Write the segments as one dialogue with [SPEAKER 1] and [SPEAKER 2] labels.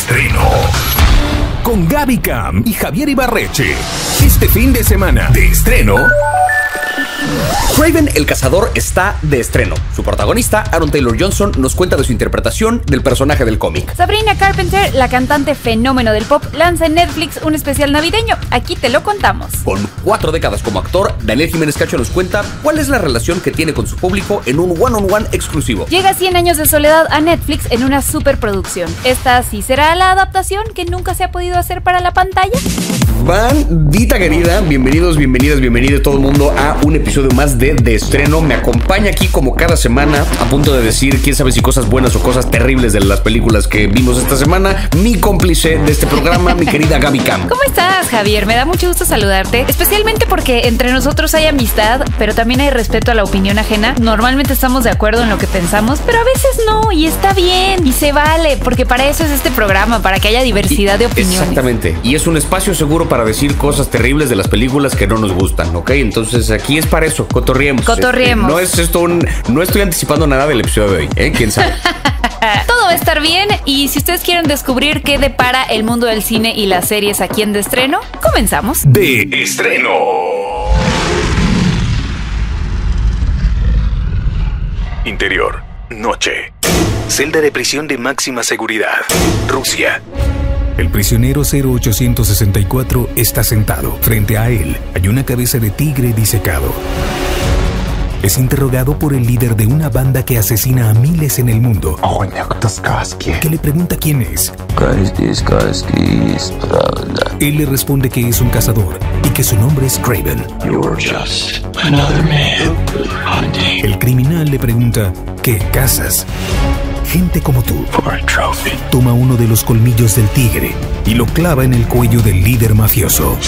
[SPEAKER 1] estreno. Con Gaby Cam y Javier Ibarreche. Este fin de semana de estreno.
[SPEAKER 2] Kraven el Cazador está de estreno. Su protagonista, Aaron Taylor Johnson, nos cuenta de su interpretación del personaje del cómic.
[SPEAKER 3] Sabrina Carpenter, la cantante fenómeno del pop, lanza en Netflix un especial navideño. Aquí te lo contamos.
[SPEAKER 2] Con 4 décadas como actor, Daniel Jiménez Cacho nos cuenta cuál es la relación que tiene con su público en un one-on-one exclusivo.
[SPEAKER 3] Llega 100 años de soledad a Netflix en una superproducción. ¿Esta sí será la adaptación que nunca se ha podido hacer para la pantalla?
[SPEAKER 2] Bandita querida, bienvenidos todo el mundo a un episodio más de Estreno. Me acompaña aquí como cada semana, a punto de decir quién sabe si cosas buenas o cosas terribles de las películas que vimos esta semana, mi cómplice de este programa, mi querida Gaby Cam.
[SPEAKER 3] ¿Cómo estás, Javier? Me da mucho gusto saludarte, especialmente porque entre nosotros hay amistad, pero también hay respeto a la opinión ajena. Normalmente estamos de acuerdo en lo que pensamos, pero a veces no, y está bien, y se vale, porque para eso es este programa, para que haya diversidad de opiniones.
[SPEAKER 2] Exactamente, y es un espacio seguro para decir cosas terribles de las películas que no nos gustan, ¿ok? Entonces aquí es para eso, cotorriemos.
[SPEAKER 3] Cotorriemos.
[SPEAKER 2] No estoy anticipando nada del episodio de hoy, ¿eh? ¿Quién sabe?
[SPEAKER 3] Todo va a estar bien, y si ustedes quieren descubrir qué depara el mundo del cine y las series aquí en De Estreno, comenzamos.
[SPEAKER 1] De estreno. Interior, noche. Celda de prisión de máxima seguridad. Rusia. El prisionero 0864 está sentado. Frente a él hay una cabeza de tigre disecado. Es interrogado por el líder de una banda que asesina a miles en el mundo, que le pregunta quién es. Él le responde que es un cazador y que su nombre es Kraven. El criminal le pregunta, ¿qué cazas? Gente como tú. Toma uno de los colmillos del tigre y lo clava en el cuello del líder mafioso.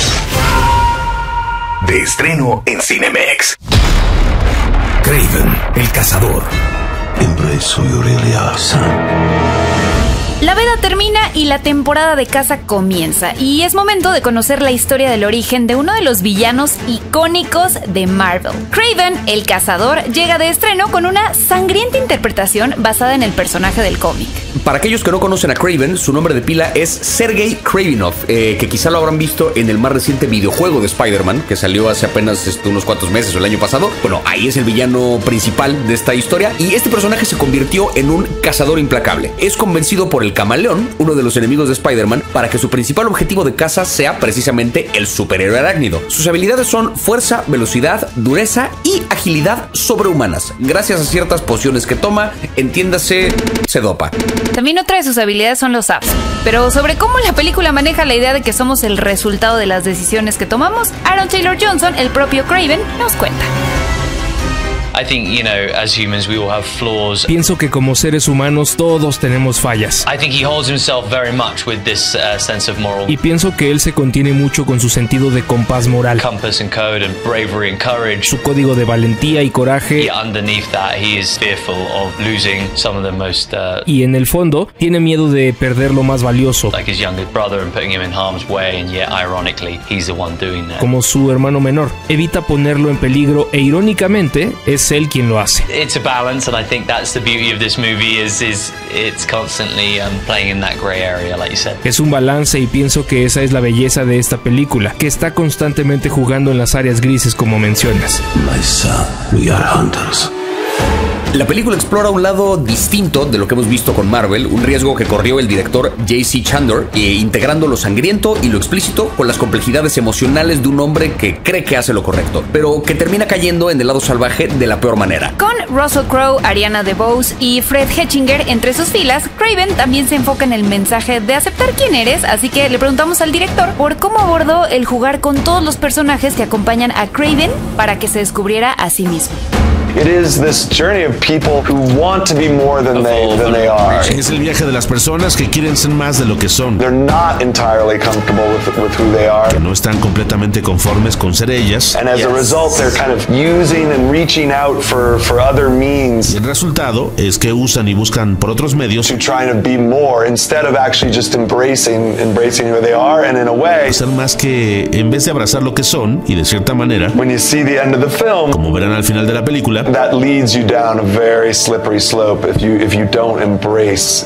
[SPEAKER 1] De estreno en Cinemex. Kraven, el Cazador.
[SPEAKER 4] Embrace who you really are, son.
[SPEAKER 3] La veda termina y la temporada de caza comienza, y es momento de conocer la historia del origen de uno de los villanos icónicos de Marvel. Kraven, el Cazador, llega de estreno con una sangrienta interpretación basada en el personaje del cómic.
[SPEAKER 2] Para aquellos que no conocen a Kraven, su nombre de pila es Sergei Kravenov, que quizá lo habrán visto en el más reciente videojuego de Spider-Man, que salió hace apenas unos cuantos meses o el año pasado. Bueno, ahí es el villano principal de esta historia, y este personaje se convirtió en un cazador implacable. Es convencido por el Camaleón, uno de los enemigos de Spider-Man, para que su principal objetivo de caza sea precisamente el superhéroe arácnido. Sus habilidades son fuerza, velocidad, dureza y agilidad sobrehumanas. Gracias a ciertas pociones que toma, entiéndase, se dopa.
[SPEAKER 3] También otra de sus habilidades son los apps. Pero sobre cómo la película maneja la idea de que somos el resultado de las decisiones que tomamos, Aaron Taylor Johnson, el propio Kraven, nos cuenta.
[SPEAKER 5] Pienso que como seres humanos todos tenemos fallas. Y pienso que él se contiene mucho con su sentido de compás moral, su código de valentía y coraje. Y en el fondo tiene miedo de perder lo más valioso, como su hermano menor. Evita ponerlo en peligro e irónicamente es él quien lo hace.
[SPEAKER 6] It's a balance, and I think that's the beauty of this movie is it's constantly playing in that gray area, like you said.
[SPEAKER 5] Es un balance, y pienso que esa es la belleza de esta película, que está constantemente jugando en las áreas grises como mencionas.
[SPEAKER 4] My son, we are hunters.
[SPEAKER 2] La película explora un lado distinto de lo que hemos visto con Marvel, un riesgo que corrió el director J.C. Chandor, integrando lo sangriento y lo explícito con las complejidades emocionales de un hombre que cree que hace lo correcto, pero que termina cayendo en el lado salvaje de la peor manera.
[SPEAKER 3] Con Russell Crowe, Ariana DeBose y Fred Hetchinger entre sus filas, Kraven también se enfoca en el mensaje de aceptar quién eres, así que le preguntamos al director por cómo abordó el jugar con todos los personajes que acompañan a Kraven para que se descubriera a sí mismo.
[SPEAKER 7] It is this journey of people who want to be more than they are.
[SPEAKER 8] Es el viaje de las personas que quieren ser más de lo que son.
[SPEAKER 7] They're not entirely comfortable with who they are.
[SPEAKER 8] Que no están completamente conformes con ser ellas.
[SPEAKER 7] And as a result, they're kind of using and reaching out for other means.
[SPEAKER 8] Y el resultado es que usan y buscan por otros medios
[SPEAKER 7] to try to be more instead of actually just embracing who they are, and in a way,
[SPEAKER 8] ser más que en vez de abrazar lo que son, y de cierta manera,
[SPEAKER 7] when you see the end of the film,
[SPEAKER 8] como verán al final de la película, película.
[SPEAKER 7] That leads you down a very slippery slope if you don't embrace,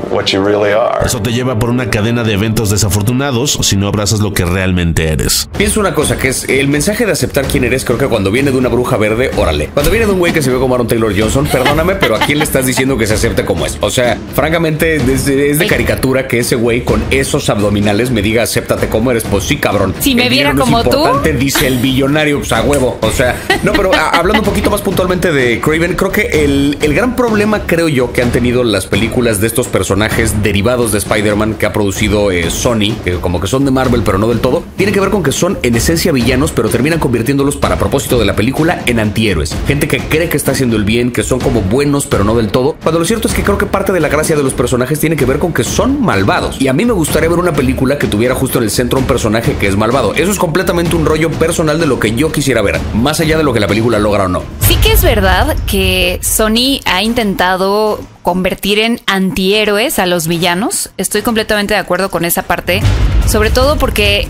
[SPEAKER 7] what you really are.
[SPEAKER 8] Eso te lleva por una cadena de eventos desafortunados si no abrazas lo que realmente eres.
[SPEAKER 2] Pienso una cosa, que es el mensaje de aceptar quién eres. Creo que cuando viene de una bruja verde, órale. Cuando viene de un güey que se ve como Aaron Taylor Johnson, perdóname, pero ¿a quién le estás diciendo que se acepte como es? O sea, francamente, es de caricatura que ese güey con esos abdominales me diga acéptate como eres. Pues sí, cabrón.
[SPEAKER 3] Si me viera como tú,
[SPEAKER 2] dice el billonario, pues a huevo. O sea, no, pero hablando un poquito más puntualmente de Kraven, creo que el gran problema, creo yo, que han tenido las películas de estos personajes derivados de Spider-Man que ha producido Sony, que como que son de Marvel, pero no del todo, tiene que ver con que son en esencia villanos, pero terminan convirtiéndolos para propósito de la película en antihéroes. Gente que cree que está haciendo el bien, que son como buenos, pero no del todo. Cuando lo cierto es que creo que parte de la gracia de los personajes tiene que ver con que son malvados. Y a mí me gustaría ver una película que tuviera justo en el centro un personaje que es malvado. Eso es completamente un rollo personal de lo que yo quisiera ver, más allá de lo que la película logra o no.
[SPEAKER 3] Sí que es verdad que Sony ha intentado convertir en antihéroes a los villanos. Estoy completamente de acuerdo con esa parte, sobre todo porque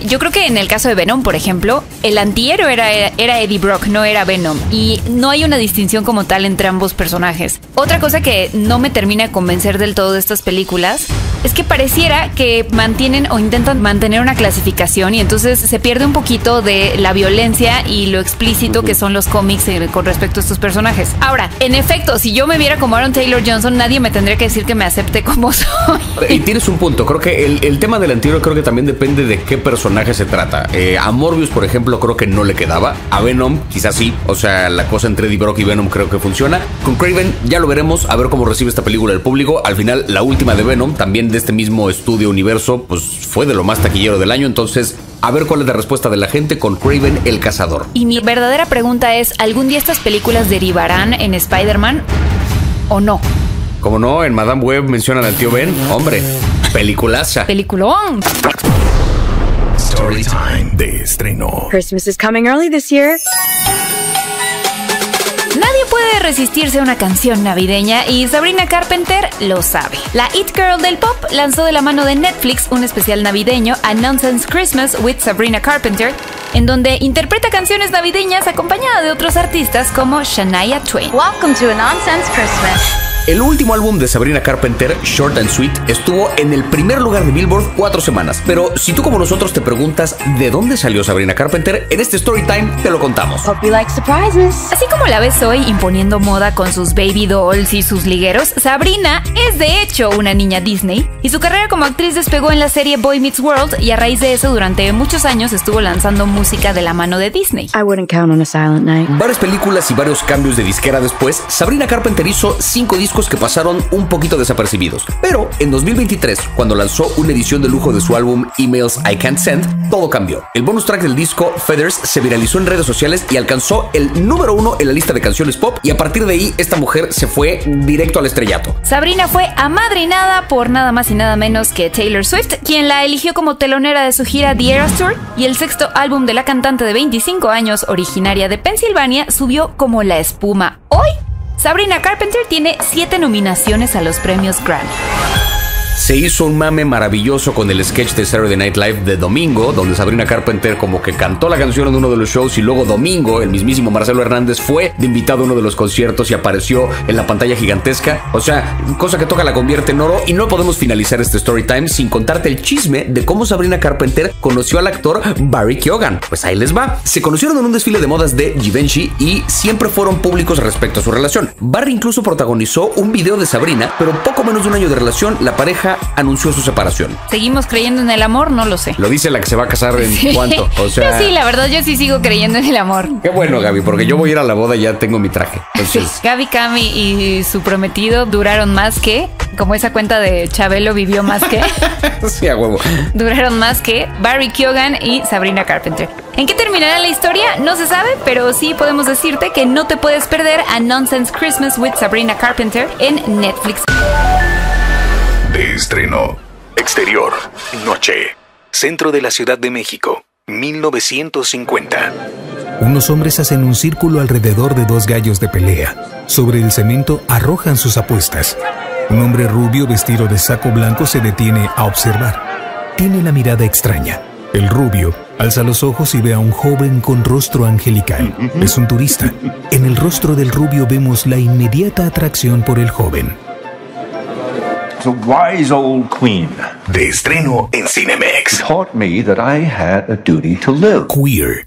[SPEAKER 3] yo creo que en el caso de Venom, por ejemplo, el antihéroe era Eddie Brock, no era Venom, y no hay una distinción como tal entre ambos personajes. Otra cosa que no me termina de convencer del todo de estas películas es que pareciera que mantienen o intentan mantener una clasificación y entonces se pierde un poquito de la violencia y lo explícito que son los cómics con respecto a estos personajes. Ahora, en efecto, si yo me viera como Aaron Taylor Johnson, nadie me tendría que decir que me acepte como soy.
[SPEAKER 2] Y tienes un punto. Creo que el tema del antihéroe creo que también depende de qué personaje se trata. A Morbius, por ejemplo, creo que no le quedaba. A Venom, quizás sí. O sea, la cosa entre Eddie Brock y Venom creo que funciona. Con Kraven ya lo veremos, a ver cómo recibe esta película el público. Al final, la última de Venom, también de este mismo estudio universo, pues fue de lo más taquillero del año. Entonces, a ver cuál es la respuesta de la gente con Kraven el Cazador.
[SPEAKER 3] Y mi verdadera pregunta es, ¿algún día estas películas derivarán en Spider-Man o no?
[SPEAKER 2] Como no, en Madame Web mencionan al tío Ben. Hombre, peliculaza.
[SPEAKER 3] Peliculón.
[SPEAKER 1] Storytime de estreno.
[SPEAKER 9] Christmas is coming early this year.
[SPEAKER 3] Nadie puede resistirse a una canción navideña y Sabrina Carpenter lo sabe. La It Girl del pop lanzó de la mano de Netflix un especial navideño, A Nonsense Christmas with Sabrina Carpenter, en donde interpreta canciones navideñas acompañada de otros artistas como Shania Twain.
[SPEAKER 9] Welcome to A Nonsense Christmas.
[SPEAKER 2] El último álbum de Sabrina Carpenter, Short and Sweet, estuvo en el primer lugar de Billboard 4 semanas. Pero si tú como nosotros te preguntas ¿de dónde salió Sabrina Carpenter? En este Storytime te lo contamos.
[SPEAKER 9] Hope you like surprises.
[SPEAKER 3] Así como la ves hoy imponiendo moda con sus baby dolls y sus ligueros, Sabrina es de hecho una niña Disney y su carrera como actriz despegó en la serie Boy Meets World y a raíz de eso durante muchos años estuvo lanzando música de la mano de Disney.
[SPEAKER 9] I wouldn't count on a silent night.
[SPEAKER 2] Varias películas y varios cambios de disquera después, Sabrina Carpenter hizo 5 discos que pasaron un poquito desapercibidos. Pero en 2023, cuando lanzó una edición de lujo de su álbum Emails I Can't Send, todo cambió. El bonus track del disco, Feathers, se viralizó en redes sociales y alcanzó el número 1 en la lista de canciones pop, y a partir de ahí esta mujer se fue directo al estrellato.
[SPEAKER 3] Sabrina fue amadrinada por nada más y nada menos que Taylor Swift, quien la eligió como telonera de su gira The Eras Tour, y el sexto álbum de la cantante de 25 años, originaria de Pensilvania, subió como la espuma. Hoy, Sabrina Carpenter tiene 7 nominaciones a los premios Grammy.
[SPEAKER 2] Se hizo un mame maravilloso con el sketch de Saturday Night Live de domingo, donde Sabrina Carpenter como que cantó la canción en uno de los shows y luego domingo el mismísimo Marcelo Hernández fue de invitado a uno de los conciertos y apareció en la pantalla gigantesca. O sea, cosa que toca la convierte en oro, y no podemos finalizar este Storytime sin contarte el chisme de cómo Sabrina Carpenter conoció al actor Barry Keoghan. Pues ahí les va. Se conocieron en un desfile de modas de Givenchy y siempre fueron públicos respecto a su relación. Barry incluso protagonizó un video de Sabrina, pero poco menos de un año de relación, la pareja anunció su separación.
[SPEAKER 3] ¿Seguimos creyendo en el amor? No lo sé.
[SPEAKER 2] Lo dice la que se va a casar en cuánto. O sea,
[SPEAKER 3] yo sí, la verdad, yo sí sigo creyendo en el amor.
[SPEAKER 2] Qué bueno, Gaby, porque yo voy a ir a la boda y ya tengo mi traje. Entonces...
[SPEAKER 3] Sí. Gaby, Cami y su prometido duraron más que, como esa cuenta de Chabelo vivió más que.
[SPEAKER 2] Sí, a huevo.
[SPEAKER 3] Duraron más que Barry Keoghan y Sabrina Carpenter. ¿En qué terminará la historia? No se sabe, pero sí podemos decirte que no te puedes perder A Nonsense Christmas with Sabrina Carpenter en Netflix.
[SPEAKER 1] De estreno. Exterior. Noche. Centro de la Ciudad de México. 1950. Unos hombres hacen un círculo alrededor de 2 gallos de pelea. Sobre el cemento arrojan sus apuestas. Un hombre rubio vestido de saco blanco se detiene a observar. Tiene la mirada extraña. El rubio alza los ojos y ve a un joven con rostro angelical. Es un turista. En el rostro del rubio vemos la inmediata atracción por el joven.
[SPEAKER 4] The wise old queen
[SPEAKER 1] De estreno en Cinemex.
[SPEAKER 4] taught me that I had a duty to live.
[SPEAKER 1] Queer.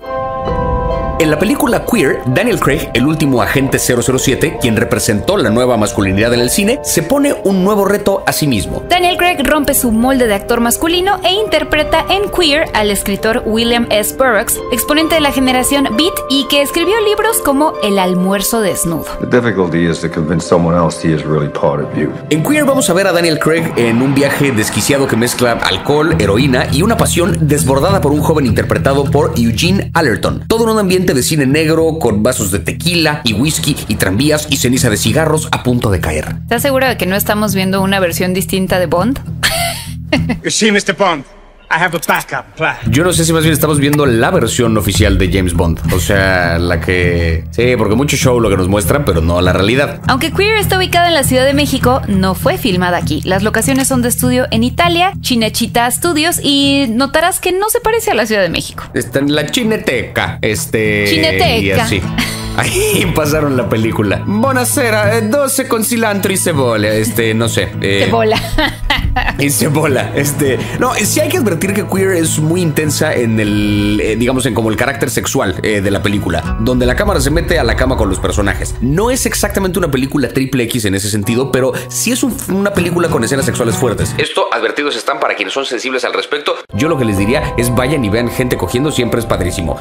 [SPEAKER 2] En la película Queer, Daniel Craig, el último agente 007, quien representó la nueva masculinidad en el cine, se pone un nuevo reto a sí mismo.
[SPEAKER 3] Daniel Craig rompe su molde de actor masculino e interpreta en Queer al escritor William S. Burroughs, exponente de la generación Beat y que escribió libros como El almuerzo desnudo.
[SPEAKER 4] The difficulty is to convince someone else he is really part of you.
[SPEAKER 2] En Queer vamos a ver a Daniel Craig en un viaje desquiciado que mezcla alcohol, heroína y una pasión desbordada por un joven interpretado por Eugene Allerton. Todo en un ambiente de cine negro con vasos de tequila y whisky y tranvías y ceniza de cigarros a punto de caer.
[SPEAKER 3] ¿Estás seguro de que no estamos viendo una versión distinta de Bond?
[SPEAKER 10] Sí, Mr. Bond. I have a backup plan.
[SPEAKER 2] Yo no sé si más bien estamos viendo la versión oficial de James Bond. O sea, la que... Sí, porque mucho show lo que nos muestran, pero no la realidad.
[SPEAKER 3] Aunque Queer está ubicada en la Ciudad de México, no fue filmada aquí. Las locaciones son de estudio en Italia, Cinecittà Studios, y notarás que no se parece a la Ciudad de México.
[SPEAKER 2] Está en la Cineteca.
[SPEAKER 3] Cineteca.
[SPEAKER 2] Y así. Ahí pasaron la película. Buonasera, 12 con cilantro y cebolla. No sé.
[SPEAKER 3] Cebolla.
[SPEAKER 2] Y cebolla. No, sí hay que advertir que Queer es muy intensa en el, digamos, en como el carácter sexual de la película, donde la cámara se mete a la cama con los personajes. No es exactamente una película triple X en ese sentido, pero sí es una película con escenas sexuales fuertes. Esto, advertidos están para quienes son sensibles al respecto. Yo lo que les diría es vayan y vean gente cogiendo, siempre es padrísimo.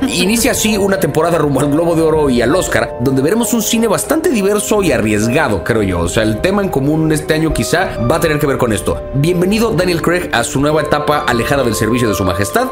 [SPEAKER 2] Inicia así una temporada rumbo al Globo de Oro y al Oscar, donde veremos un cine bastante diverso y arriesgado, creo yo. O sea, el tema en común este año quizá va a tener que ver con esto. Bienvenido Daniel Craig a su nueva etapa alejada del servicio de su majestad.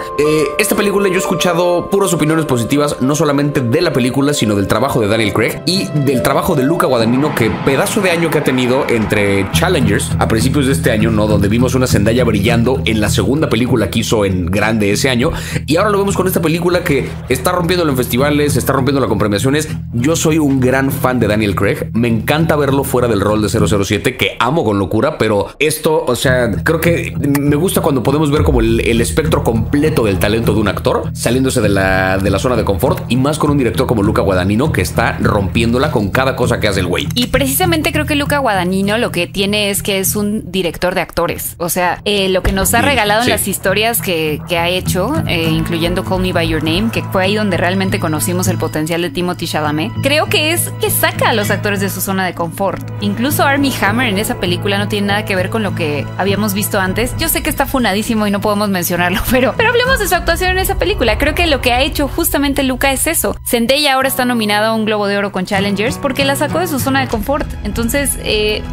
[SPEAKER 2] Esta película yo he escuchado puras opiniones positivas, no solamente de la película, sino del trabajo de Daniel Craig y del trabajo de Luca Guadagnino, que pedazo de año que ha tenido entre Challengers a principios de este año, ¿no? Donde vimos una Zendaya brillando en la segunda película que hizo en grande ese año, y ahora lo vemos con esta película que está rompiéndolo en festivales, está rompiéndola con premiaciones. Yo soy un gran fan de Daniel Craig, me encanta verlo fuera del rol de 007, que amo con locura, pero esto, o sea, creo que me gusta cuando podemos ver como el espectro completo del talento de un actor saliéndose de la zona de confort, y más con un director como Luca Guadagnino, que está rompiéndola con cada cosa que hace el güey.
[SPEAKER 3] Y precisamente creo que Luca Guadagnino lo que tiene es que es un director de actores. O sea, lo que nos ha regalado en las historias que ha hecho, incluyendo Call Me By Your Name, que fue ahí donde realmente conocimos el potencial de Timothée Chalamet, creo que es que saca a los actores de su zona de confort. Incluso Armie Hammer en esa película no tiene nada que ver con lo que habíamos visto antes. Yo sé que está funadísimo y no podemos mencionarlo, pero hablemos de su actuación en esa película. Creo que lo que ha hecho justamente Luca es eso. Zendaya ahora está nominada a un Globo de Oro con Challengers porque la sacó de su zona de confort. Entonces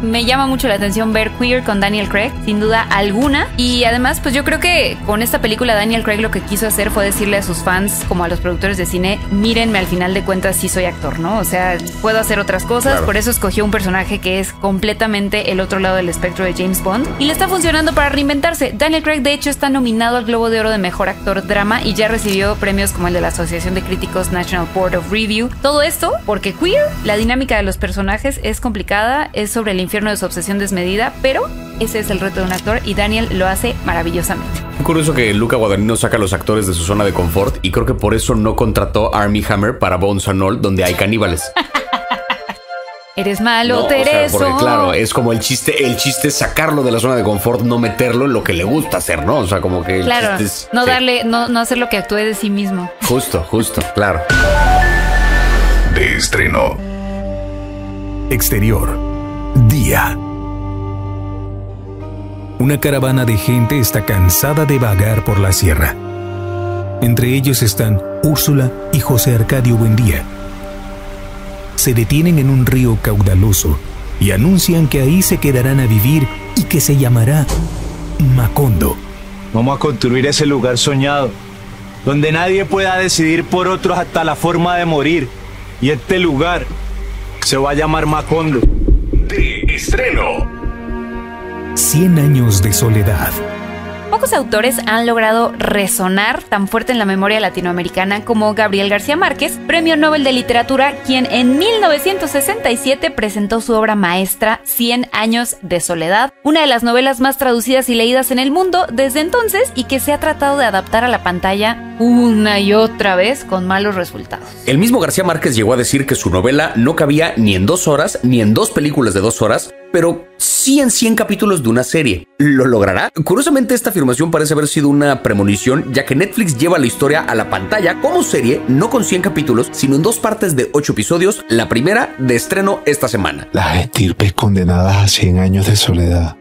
[SPEAKER 3] me llama mucho la atención ver Queer con Daniel Craig, sin duda alguna. Y además, pues yo creo que con esta película Daniel Craig lo que quiso hacer fue decirle a sus fans, como a los productores de cine, mírenme, al final de cuentas sí soy actor, ¿no? O sea, puedo hacer otras cosas. Claro. Por eso escogió un personaje que es completamente el otro lado del espectro de James Bond y le está funcionando para reinventarse. Daniel Craig de hecho está nominado al Globo de Oro de Mejor Actor Drama y ya recibió premios como el de la Asociación de Críticos National Board of Review. Todo esto porque Queer, la dinámica de los personajes es complicada, es sobre el infierno de su obsesión desmedida, pero ese es el reto de un actor y Daniel lo hace maravillosamente.
[SPEAKER 2] Es curioso que Luca Guadagnino saca a los actores de su zona de confort y creo que por eso no contrató a Armie Hammer para Bones and All, donde hay caníbales.
[SPEAKER 3] Eres malo,
[SPEAKER 2] no,
[SPEAKER 3] Tereso.
[SPEAKER 2] O sea, porque claro, es como el chiste es sacarlo de la zona de confort, no meterlo en lo que le gusta hacer, ¿no? O sea, como que el
[SPEAKER 3] claro,
[SPEAKER 2] chiste es,
[SPEAKER 3] no darle, no hacer lo que actúe de sí mismo.
[SPEAKER 2] Justo, claro.
[SPEAKER 1] De estreno. Exterior. Día. Una caravana de gente está cansada de vagar por la sierra. Entre ellos están Úrsula y José Arcadio Buendía. Se detienen en un río caudaloso y anuncian que ahí se quedarán a vivir y que se llamará Macondo.
[SPEAKER 11] Vamos a construir ese lugar soñado, donde nadie pueda decidir por otros hasta la forma de morir. Y este lugar se va a llamar Macondo.
[SPEAKER 1] De estreno. 100 años de soledad.
[SPEAKER 3] pocos autores han logrado resonar tan fuerte en la memoria latinoamericana como Gabriel García Márquez, Premio Nobel de Literatura, quien en 1967 presentó su obra maestra 100 años de soledad, una de las novelas más traducidas y leídas en el mundo desde entonces y que se ha tratado de adaptar a la pantalla una y otra vez con malos resultados.
[SPEAKER 2] El mismo García Márquez llegó a decir que su novela no cabía ni en 2 horas, ni en 2 películas de 2 horas, pero sí en 100 capítulos de una serie. ¿Lo logrará? Curiosamente, esta afirmación parece haber sido una premonición, ya que Netflix lleva la historia a la pantalla como serie, no con 100 capítulos, sino en 2 partes de 8 episodios, la primera de estreno esta semana.
[SPEAKER 12] Las estirpes condenadas a 100 años de soledad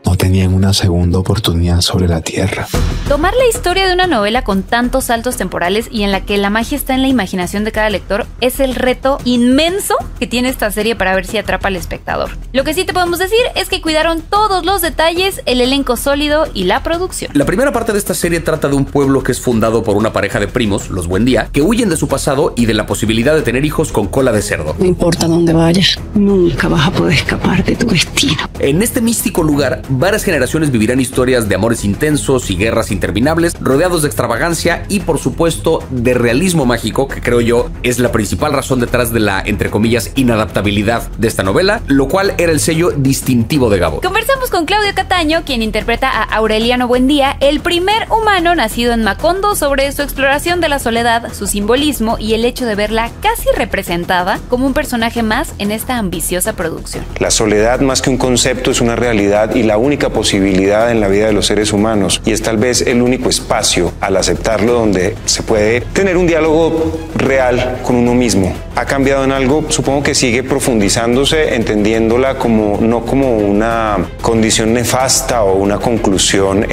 [SPEAKER 12] no tenían una segunda oportunidad sobre la tierra.
[SPEAKER 3] Tomar la historia de una novela con tantos saltos temporales y en la que la magia está en la imaginación de cada lector es el reto inmenso que tiene esta serie para ver si atrapa al espectador. Lo que sí te podemos decir es que cuidaron todos los detalles, el elenco sólido y la producción.
[SPEAKER 2] La primera parte de esta serie trata de un pueblo que es fundado por una pareja de primos, los Buendía, que huyen de su pasado y de la posibilidad de tener hijos con cola de cerdo.
[SPEAKER 13] No importa dónde vayas, nunca vas a poder escapar de tu destino.
[SPEAKER 2] En este místico lugar, varias generaciones vivirán historias de amores intensos y guerras interminables, rodeados de extravagancia y, por supuesto, de realismo mágico, que creo yo es la principal razón detrás de la, entre comillas, inadaptabilidad de esta novela, lo cual era el sello distintivo de Gabo.
[SPEAKER 3] Conversamos con Claudio Cataño, quien interpreta a Aureliano Buendía, el primer humano nacido en Macondo, sobre su exploración de la soledad, su simbolismo y el hecho de verla casi representada como un personaje más en esta ambiciosa producción.
[SPEAKER 14] La soledad, más que un concepto, es una realidad y la única posibilidad en la vida de los seres humanos, y es tal vez el único espacio al aceptarlo donde se puede tener un diálogo real con uno mismo. ¿Ha cambiado en algo? Supongo que sigue profundizándose, entendiéndola como no como una condición nefasta o una conclusión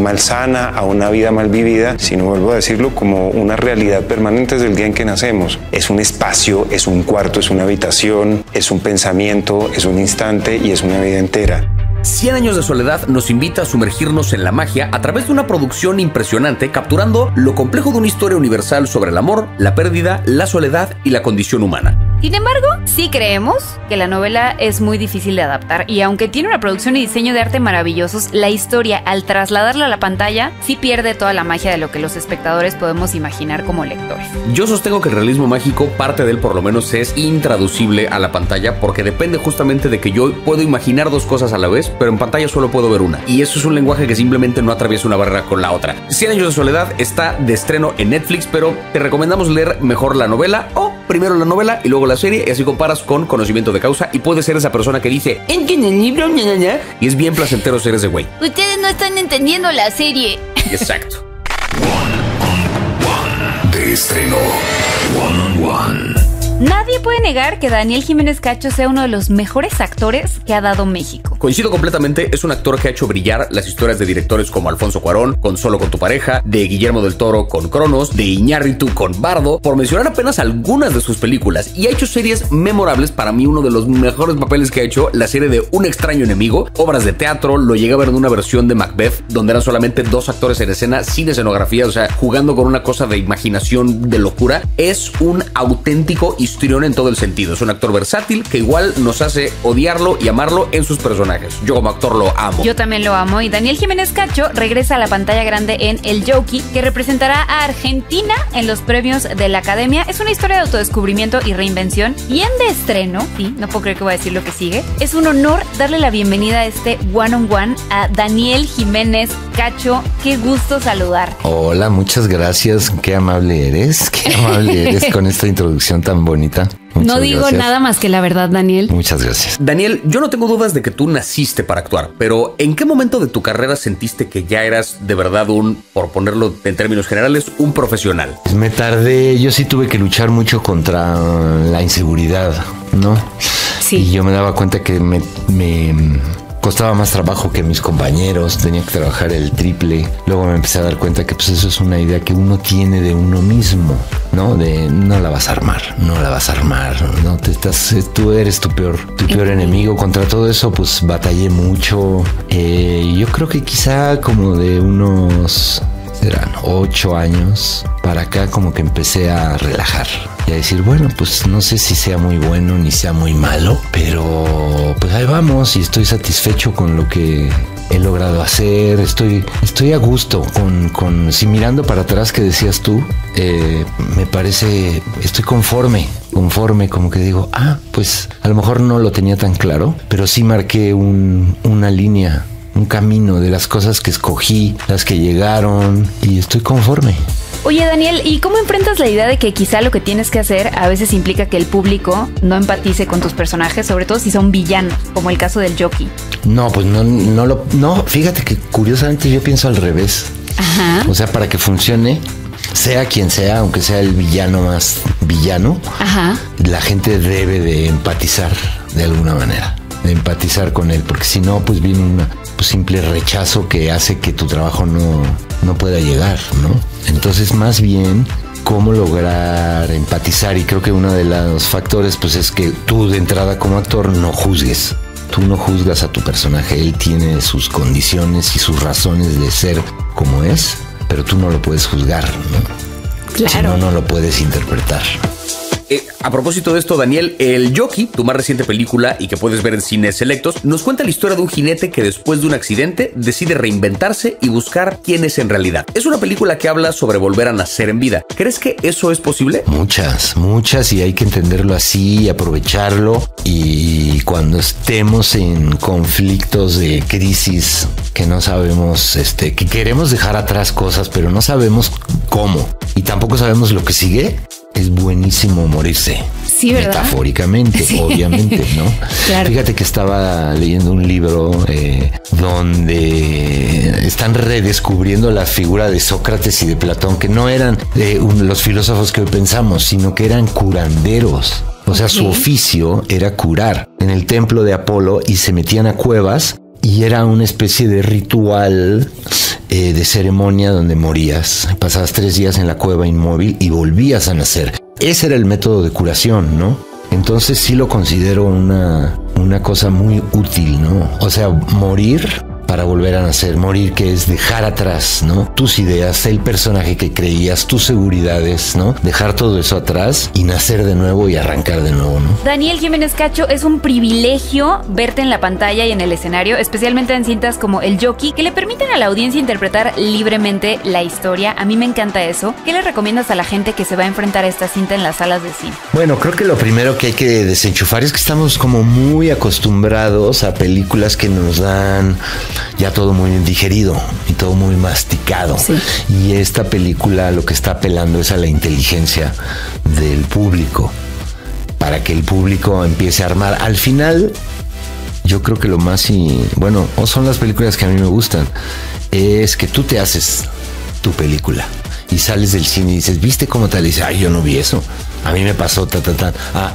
[SPEAKER 14] malsana a una vida mal vivida, sino, vuelvo a decirlo, como una realidad permanente desde el día en que nacemos. Es un espacio, es un cuarto, es una habitación, es un pensamiento, es un instante y es una vida entera.
[SPEAKER 2] 100 años de soledad nos invita a sumergirnos en la magia a través de una producción impresionante, capturando lo complejo de una historia universal sobre el amor, la pérdida, la soledad y la condición humana.
[SPEAKER 3] Sin embargo, sí creemos que la novela es muy difícil de adaptar y aunque tiene una producción y diseño de arte maravillosos, la historia, al trasladarla a la pantalla, sí pierde toda la magia de lo que los espectadores podemos imaginar como lectores.
[SPEAKER 2] Yo sostengo que el realismo mágico, parte de él por lo menos, es intraducible a la pantalla porque depende justamente de que yo puedo imaginar 2 cosas a la vez, pero en pantalla solo puedo ver una. Y eso es un lenguaje que simplemente no atraviesa una barrera con la otra. 100 años de soledad está de estreno en Netflix, pero te recomendamos leer mejor la novela o primero la novela y luego la serie, y así comparas con conocimiento de causa y puedes ser esa persona que dice en el libro, y es bien placentero ser ese güey.
[SPEAKER 3] Ustedes no están entendiendo la serie.
[SPEAKER 2] Exacto.
[SPEAKER 1] De estreno. One on One.
[SPEAKER 3] Nadie puede negar que Daniel Jiménez Cacho sea uno de los mejores actores que ha dado México.
[SPEAKER 2] Coincido completamente, es un actor que ha hecho brillar las historias de directores como Alfonso Cuarón con Solo con tu pareja, de Guillermo del Toro con Cronos, de Iñárritu con Bardo, por mencionar apenas algunas de sus películas, y ha hecho series memorables. Para mí, uno de los mejores papeles que ha hecho, la serie de Un extraño enemigo, obras de teatro, lo llegué a ver en una versión de Macbeth, donde eran solamente 2 actores en escena, sin escenografía, o sea, jugando con una cosa de imaginación, de locura. Es un auténtico histrión en todo el sentido. Es un actor versátil que igual nos hace odiarlo y amarlo en sus personajes. Yo como actor lo amo.
[SPEAKER 3] Yo también lo amo, y Daniel Jiménez Cacho regresa a la pantalla grande en El Jockey, que representará a Argentina en los premios de la Academia. Es una historia de autodescubrimiento y reinvención, y en de estreno, sí, no puedo creer que voy a decir lo que sigue, es un honor darle la bienvenida a este One on One a Daniel Jiménez Cacho. Qué gusto saludar.
[SPEAKER 15] Hola, muchas gracias. Qué amable eres con esta introducción tan bonita.
[SPEAKER 3] No digo nada más que la verdad, Daniel.
[SPEAKER 15] Muchas gracias.
[SPEAKER 2] Daniel, yo no tengo dudas de que tú naciste para actuar, pero ¿en qué momento de tu carrera sentiste que ya eras de verdad por ponerlo en términos generales, un profesional?
[SPEAKER 15] Me tardé, yo sí tuve que luchar mucho contra la inseguridad, ¿no? Sí. Y yo me daba cuenta que me costaba más trabajo que mis compañeros, tenía que trabajar el triple. Luego me empecé a dar cuenta que pues eso es una idea que uno tiene de uno mismo, ¿no? De no la vas a armar, no tú eres tu peor enemigo. Contra todo eso pues batallé mucho. Yo creo que quizá como de unos 8 años para acá como que empecé a relajar y a decir, bueno, pues no sé si sea muy bueno ni sea muy malo, pero pues ahí vamos y estoy satisfecho con lo que he logrado hacer. Estoy a gusto con si mirando para atrás que decías tú, me parece, estoy conforme, como que digo, pues a lo mejor no lo tenía tan claro, pero sí marqué una línea, un camino de las cosas que escogí, las que llegaron, y estoy conforme.
[SPEAKER 3] Oye, Daniel, ¿y cómo enfrentas la idea de que quizá lo que tienes que hacer a veces implica que el público no empatice con tus personajes, sobre todo si son villanos, como el caso del Jockey?
[SPEAKER 15] No, pues no, fíjate que curiosamente yo pienso al revés.
[SPEAKER 3] Ajá.
[SPEAKER 15] O sea, para que funcione, sea quien sea, aunque sea el villano más villano,
[SPEAKER 3] ajá,
[SPEAKER 15] la gente debe de empatizar de alguna manera, de empatizar con él, porque si no, pues viene un simple rechazo que hace que tu trabajo no pueda llegar, ¿no? Entonces, más bien, cómo lograr empatizar, y creo que uno de los factores, pues, es que tú de entrada como actor no juzgues. Tú no juzgas a tu personaje, él tiene sus condiciones y sus razones de ser como es, pero tú no lo puedes juzgar, ¿no?
[SPEAKER 3] Claro.
[SPEAKER 15] Si no lo puedes interpretar.
[SPEAKER 2] A propósito de esto, Daniel, El Jockey, tu más reciente película y que puedes ver en cines selectos, nos cuenta la historia de un jinete que después de un accidente decide reinventarse y buscar quién es en realidad. Es una película que habla sobre volver a nacer en vida. ¿Crees que eso es posible?
[SPEAKER 15] Muchas, y hay que entenderlo así y aprovecharlo. Y cuando estemos en conflictos de crisis que no sabemos, que queremos dejar atrás cosas, pero no sabemos cómo y tampoco sabemos lo que sigue, es buenísimo morirse.
[SPEAKER 3] Sí, ¿verdad?
[SPEAKER 15] Metafóricamente, sí. Obviamente, ¿no?
[SPEAKER 3] Claro.
[SPEAKER 15] Fíjate que estaba leyendo un libro donde están redescubriendo la figura de Sócrates y de Platón, que no eran los filósofos que hoy pensamos, sino que eran curanderos. O sea, su oficio era curar en el templo de Apolo, y se metían a cuevas y era una especie de ritual de ceremonia donde morías. Pasabas 3 días en la cueva inmóvil y volvías a nacer. Ese era el método de curación, ¿no? Entonces sí lo considero una cosa muy útil, ¿no? O sea, morir para volver a nacer, morir, que es dejar atrás, ¿no? Tus ideas, el personaje que creías, tus seguridades, ¿no? Dejar todo eso atrás y nacer de nuevo y arrancar de nuevo, ¿no?
[SPEAKER 3] Daniel Jiménez Cacho, es un privilegio verte en la pantalla y en el escenario, especialmente en cintas como El Jockey, que le permiten a la audiencia interpretar libremente la historia. A mí me encanta eso. ¿Qué le recomiendas a la gente que se va a enfrentar a esta cinta en las salas de cine?
[SPEAKER 15] Bueno, creo que lo primero que hay que desenchufar es que estamos como muy acostumbrados a películas que nos dan ya todo muy digerido y todo muy masticado. Sí. Y esta película lo que está apelando es a la inteligencia del público, para que el público empiece a armar. Al final, yo creo que lo más, o son las películas que a mí me gustan, es que tú te haces tu película y sales del cine y dices, ¿viste cómo tal? Y dices, ay, yo no vi eso. A mí me pasó,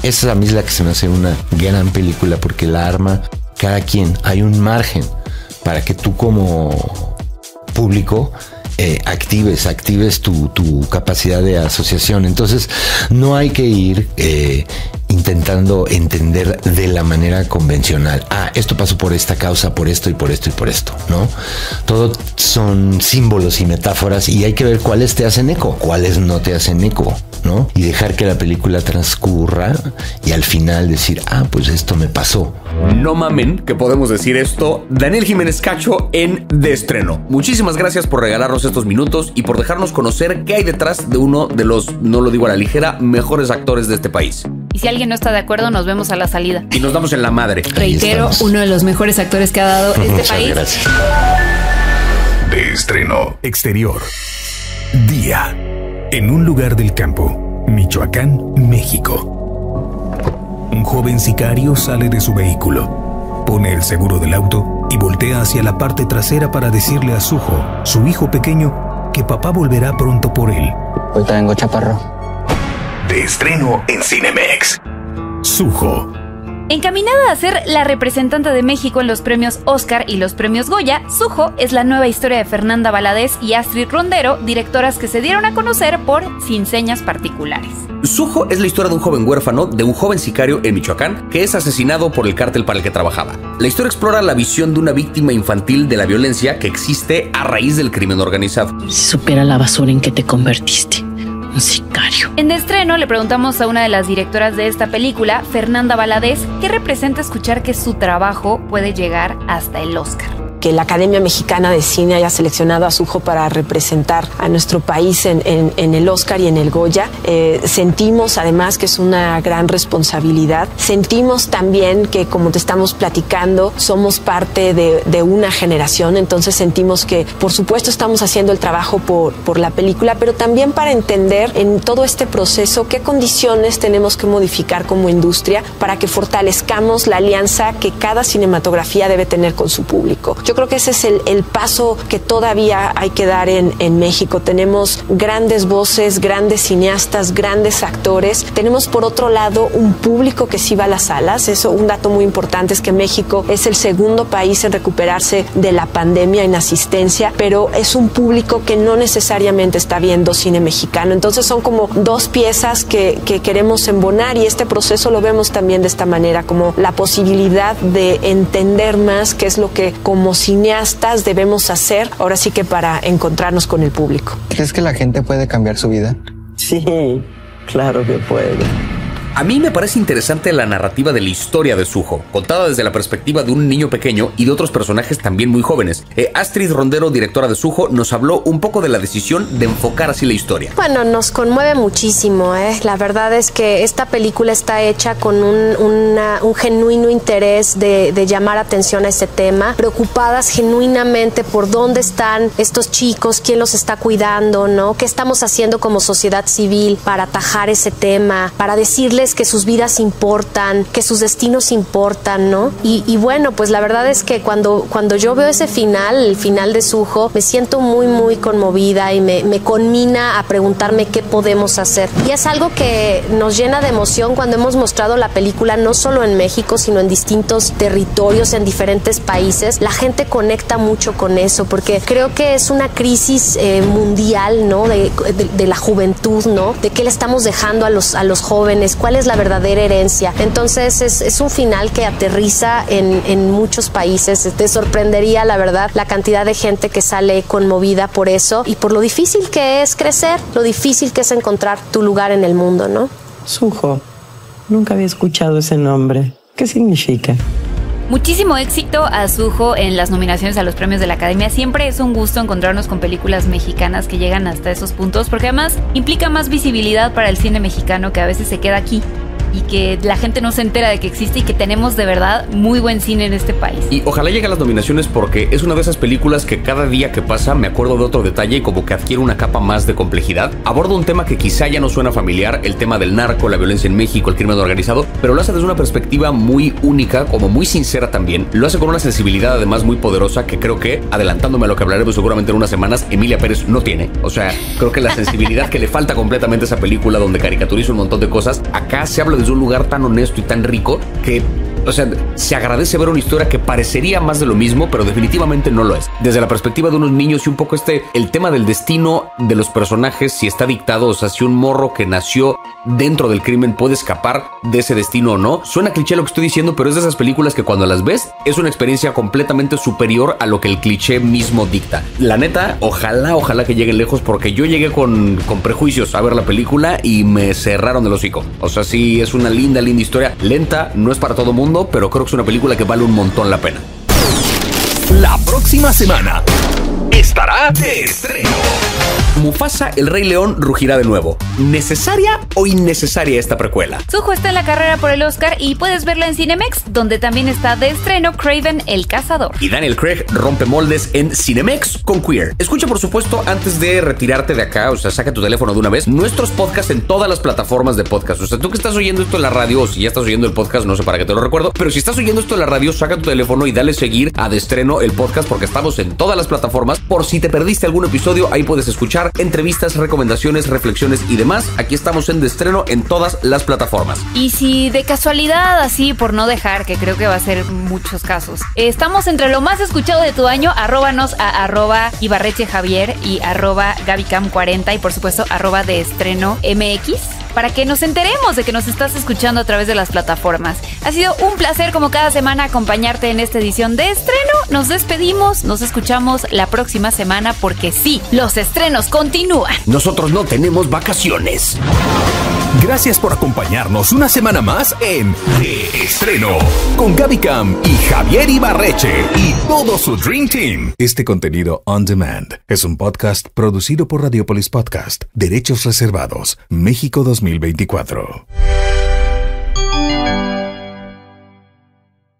[SPEAKER 15] esa a mí es la que se me hace una gran película, porque la arma cada quien. Hay un margen para que tú como público actives tu capacidad de asociación. Entonces no hay que ir intentando entender de la manera convencional. Esto pasó por esta causa, por esto y por esto y por esto, ¿no? Todo son símbolos y metáforas, y hay que ver cuáles te hacen eco, cuáles no te hacen eco, ¿no? Y dejar que la película transcurra y al final decir, pues esto me pasó.
[SPEAKER 2] No mamen que podemos decir esto. Daniel Jiménez Cacho en De Estreno. Muchísimas gracias por regalarnos estos minutos y por dejarnos conocer qué hay detrás de uno de los, no lo digo a la ligera, mejores actores de este país.
[SPEAKER 3] Y si alguien no está de acuerdo, nos vemos a la salida.
[SPEAKER 2] Y nos damos en la madre.
[SPEAKER 3] Reitero, uno de los mejores actores que ha dado este
[SPEAKER 15] Muchas
[SPEAKER 3] país.
[SPEAKER 15] Gracias.
[SPEAKER 1] De Estreno. Exterior. Día. En un lugar del campo, Michoacán, México. Un joven sicario sale de su vehículo, pone el seguro del auto y voltea hacia la parte trasera para decirle a Sujo, su hijo pequeño, que papá volverá pronto por él.
[SPEAKER 16] Ahorita vengo, chaparro.
[SPEAKER 1] De Estreno en Cinemex. Sujo.
[SPEAKER 3] Encaminada a ser la representante de México en los premios Oscar y los premios Goya, Sujo es la nueva historia de Fernanda Valadez y Astrid Rondero, directoras que se dieron a conocer por Sin Señas Particulares.
[SPEAKER 2] Sujo es la historia de un joven huérfano, de un joven sicario en Michoacán, que es asesinado por el cártel para el que trabajaba. La historia explora la visión de una víctima infantil de la violencia que existe a raíz del crimen organizado.
[SPEAKER 13] Supera la basura en que te convertiste. Un sicario.
[SPEAKER 3] En De Estreno le preguntamos a una de las directoras de esta película, Fernanda Valadez, qué representa escuchar que su trabajo puede llegar hasta el Oscar.
[SPEAKER 16] que la Academia Mexicana de Cine haya seleccionado a Sujo para representar a nuestro país en el Oscar y en el Goya. Sentimos además que es una gran responsabilidad. Sentimos también que, como te estamos platicando, somos parte de una generación, entonces sentimos que por supuesto estamos haciendo el trabajo por la película, pero también para entender en todo este proceso qué condiciones tenemos que modificar como industria para que fortalezcamos la alianza que cada cinematografía debe tener con su público. Yo creo que ese es el paso que todavía hay que dar en México. Tenemos grandes voces, grandes cineastas, grandes actores. Tenemos por otro lado un público que sí va a las salas. Eso, un dato muy importante es que México es el segundo país en recuperarse de la pandemia en asistencia, pero es un público que no necesariamente está viendo cine mexicano. Entonces son como dos piezas que queremos embonar, y este proceso lo vemos también de esta manera, como la posibilidad de entender más qué es lo que como cineastas debemos hacer, ahora sí que para encontrarnos con el público.
[SPEAKER 17] ¿Crees que la gente puede cambiar su vida?
[SPEAKER 18] Sí, claro que puede.
[SPEAKER 2] A mí me parece interesante la narrativa de la historia de Sujo, contada desde la perspectiva de un niño pequeño y de otros personajes también muy jóvenes. Astrid Rondero, directora de Sujo, nos habló un poco de la decisión de enfocar así la historia.
[SPEAKER 19] Bueno, nos conmueve muchísimo, La verdad es que esta película está hecha con un genuino interés de llamar atención a este tema, preocupadas genuinamente por dónde están estos chicos, quién los está cuidando, ¿no? ¿Qué estamos haciendo como sociedad civil para atajar ese tema, para decirles que sus vidas importan, que sus destinos importan, ¿no? Y bueno, pues la verdad es que cuando yo veo ese final, el final de Sujo, me siento muy, muy conmovida y me conmina a preguntarme qué podemos hacer. Y es algo que nos llena de emoción cuando hemos mostrado la película, no solo en México, sino en distintos territorios, en diferentes países. La gente conecta mucho con eso, porque creo que es una crisis mundial, ¿no? De la juventud, ¿no? De qué le estamos dejando a los jóvenes, cuál es la verdadera herencia. Entonces es un final que aterriza en muchos países. Te sorprendería, la verdad, la cantidad de gente que sale conmovida por eso y por lo difícil que es crecer, lo difícil que es encontrar tu lugar en el mundo, ¿no?
[SPEAKER 18] Sujo, nunca había escuchado ese nombre. ¿Qué significa?
[SPEAKER 3] Muchísimo éxito a Sujo en las nominaciones a los premios de la Academia. Siempre es un gusto encontrarnos con películas mexicanas que llegan hasta esos puntos, porque además implica más visibilidad para el cine mexicano, que a veces se queda aquí y que la gente no se entera de que existe y que tenemos de verdad muy buen cine en este país.
[SPEAKER 2] Y ojalá lleguen las nominaciones, porque es una de esas películas que cada día que pasa me acuerdo de otro detalle y como que adquiere una capa más de complejidad. Aborda un tema que quizá ya no suena familiar, el tema del narco, la violencia en México, el crimen organizado, pero lo hace desde una perspectiva muy única, como muy sincera también. Lo hace con una sensibilidad además muy poderosa que creo que, adelantándome a lo que hablaremos seguramente en unas semanas, Emilia Pérez no tiene. O sea, creo que la sensibilidad que le falta completamente a esa película, donde caricaturiza un montón de cosas, acá se habla desde un lugar tan honesto y tan rico que, o sea, se agradece ver una historia que parecería más de lo mismo, pero definitivamente no lo es. Desde la perspectiva de unos niños y un poco el tema del destino de los personajes, si está dictado, o sea, si un morro que nació dentro del crimen puede escapar de ese destino o no. Suena cliché lo que estoy diciendo, pero es de esas películas que cuando las ves es una experiencia completamente superior a lo que el cliché mismo dicta. La neta, ojalá que lleguen lejos, porque yo llegué con prejuicios a ver la película y me cerraron el hocico. O sea, sí, es una linda historia, lenta, no es para todo mundo, pero creo que es una película que vale un montón la pena.
[SPEAKER 1] La próxima semana estará de estreno.
[SPEAKER 2] Mufasa, el Rey León, rugirá de nuevo. ¿Necesaria o innecesaria esta precuela?
[SPEAKER 3] Sujo está en la carrera por el Oscar y puedes verla en Cinemex, donde también está de estreno Kraven el Cazador.
[SPEAKER 2] Y Daniel Craig rompe moldes en Cinemex con Queer. Escucha, por supuesto, antes de retirarte de acá, o sea, saca tu teléfono de una vez, nuestros podcasts en todas las plataformas de podcast. O sea, tú que estás oyendo esto en la radio, o si ya estás oyendo el podcast, no sé para qué te lo recuerdo, pero si estás oyendo esto en la radio, saca tu teléfono y dale seguir a De Estreno el podcast, porque estamos en todas las plataformas. Por si te perdiste algún episodio, ahí puedes escuchar entrevistas, recomendaciones, reflexiones y demás. Aquí estamos en De Estreno en todas las plataformas.
[SPEAKER 3] Y si de casualidad, así por no dejar, que creo que va a ser muchos casos, estamos entre lo más escuchado de tu año, arróbanos a @ibarrechejavier y @gabicam40 y por supuesto @De Estreno MX, para que nos enteremos de que nos estás escuchando a través de las plataformas. Ha sido un placer como cada semana acompañarte en esta edición de Estreno. Nos despedimos, nos escuchamos la próxima semana, porque sí, los estrenos continúan.
[SPEAKER 1] Nosotros no tenemos vacaciones. Gracias por acompañarnos una semana más en De Estreno con Gaby Cam y Javier Ibarreche y todo su Dream Team. Este contenido on demand es un podcast producido por Radiopolis Podcast. Derechos reservados. México 2024.